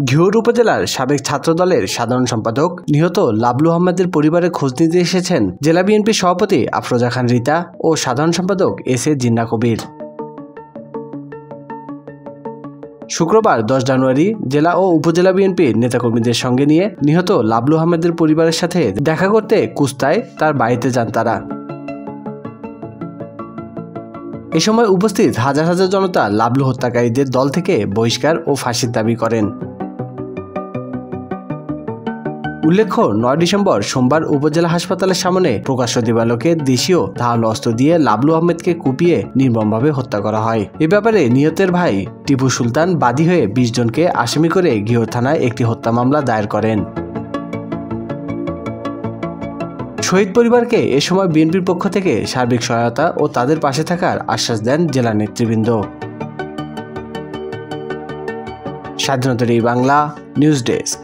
ঘিওর উপজেলার সাবেক ছাত্রদলের সাধারণ সম্পাদক নিহত লাবলু আহমেদের পরিবারের খোঁজ নিতে এসেছেন জেলা বিএনপির সভাপতি আফরোজা খান রিতা ও সাধারণ সম্পাদক এস এ জিন্না কবির। শুক্রবার 10 জানুয়ারি জেলা ও উপজেলা বিএনপির নেতাকর্মীদের সঙ্গে নিয়ে নিহত লাবলু আহমেদের পরিবারের সাথে দেখা করতে কুস্তায় তার বাড়িতে যান তারা। এ সময় উপস্থিত হাজার হাজার জনতা লাবলু হত্যাকারীদের দল থেকে বহিষ্কার ও ফাঁসির দাবি করেন। উল্লেখ্য, 9 ডিসেম্বর সোমবার উপজেলা হাসপাতালের সামনে প্রকাশ্য দিবালোকে দেশীয় ধারালো অস্ত্র দিয়ে লাবলু আহমেদকে কুপিয়ে নির্মমভাবে হত্যা করা হয়। এ ব্যাপারে নিহতের ভাই টিপু সুলতান বাদী হয়ে 20 জনকে আসামি করে ঘিওর থানায় একটি হত্যা মামলা দায়ের করেন। শহীদ পরিবারকে এ সময় বিএনপির পক্ষ থেকে সার্বিক সহায়তা ও তাদের পাশে থাকার আশ্বাস দেন জেলা নেতৃবৃন্দ। স্বাধীনতার বাংলা নিউজ ডেস্ক।